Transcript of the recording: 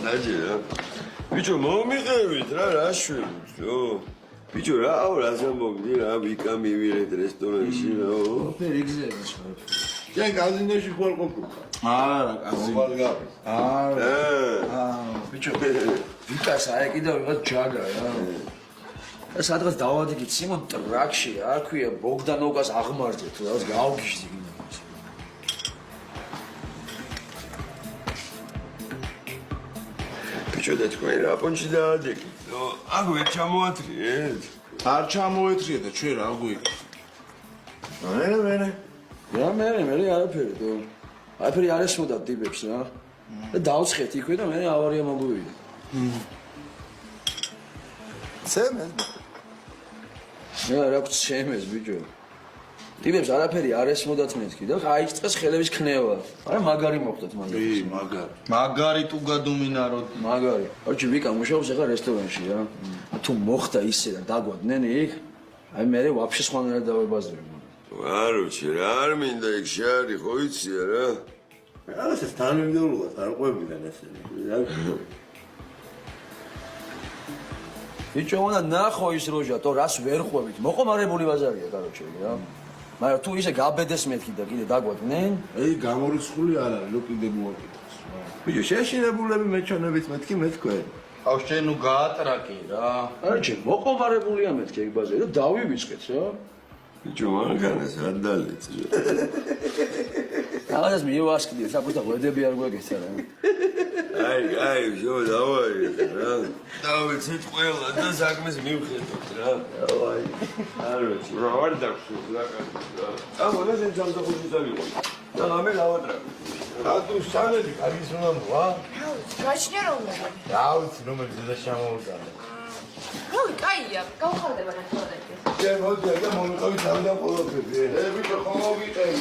ნაჯერა. ბიჭო, მომიყევით რა შვებიო. ბიჭო, რას ამბობდი რა, ვიკა მივიღეთ რესტორანში რა. ფერი გზება სხვა. შენ კაზინოში ხარ ყოფილი? არა, კაზინო. არა. ბიჭო, ვიკას აი კიდევ ვიღაც ჯაგა რა. და სადღაც დავადიკით სიმონ ტრაქში რა ქვია ბოგდანოვკას აღმართეთ რა გავგიჟდი გინდა. ბიჭო და თქვენ რა პონჩი დაადეკით? აგ ვერ ჩამოათრიეთ? არ ჩამოეთრიე და ჩვენ რა გვიქ. მერე. რა მერე არაფერი დო. არაფერი არ ესმოდა ტიპებს რა. და დავცხეთ იქვე და მე ავარია მოგვივიდა. ცემეს. რა გწემეს ბიჭო. ტიპებს არაფერი არ ესმოდათ მეთქი და აიწყეს ხელების ქნევა. არა მაგარი მოხდათ მანდ. მაგარი. მაგარი ტუგა დომინაროდ. მაგარი. ოჩი ვიკა მუშაობს ახლა რესტორანში რა. თუ მოხდა ისე და დაგვადნენ იქ, აი მე ვაფშე სხვანაირად დავებაზრებ. ვაროჩი რა არ მინდა იქ შეარი ხო იცია რა. რაღაცა თანმიმდევრულად არ ყვებიდან ესენი. ბიჭო უნდა ნახო ის როჟა, თო რას ვერ ყვებით. მოყომარებული ბაზარია კაროჩე რა. მაგრამ თუ ისე გაბედეს მეთქი და კიდე დაგვადნენ, აი გამორიცხული არ არის, რო კიდე მოაკეთოს. ბიჭო, შეშინებულები მეჩვენებით მეთქი მეთქვენ. აუ შენ ნუ გაატრაკი რა. არჩე მოყომარებულია მეთქი ეგ ბაზარი და დავივიწყეთ რა. ბიჭო მანქანას რა დალეც. რაღაცას მივასკდი, საკუთარ ღვედები არ გვეკეთა რა. აი, შო დავაი რა. დავიცეთ ყველა და საქმეს მივხედოთ რა. დავაი. აროჩი. რა არ დაგშუს რა კაცო. ამონა შენ სამსახურში წავიღო. და ამე გავატრაკე. რატო სანელი კარგის უნდა მოვა? გაჩნია რომ უნდა. რა ვიცი, რომელიც ზედა შემოვიდა. ой, кайია, გავხარდება რესტორანში. შენ მოდი და მომიყავი თავიდან ყველაფერი. ბიჭო, ხომ მოვიყევი.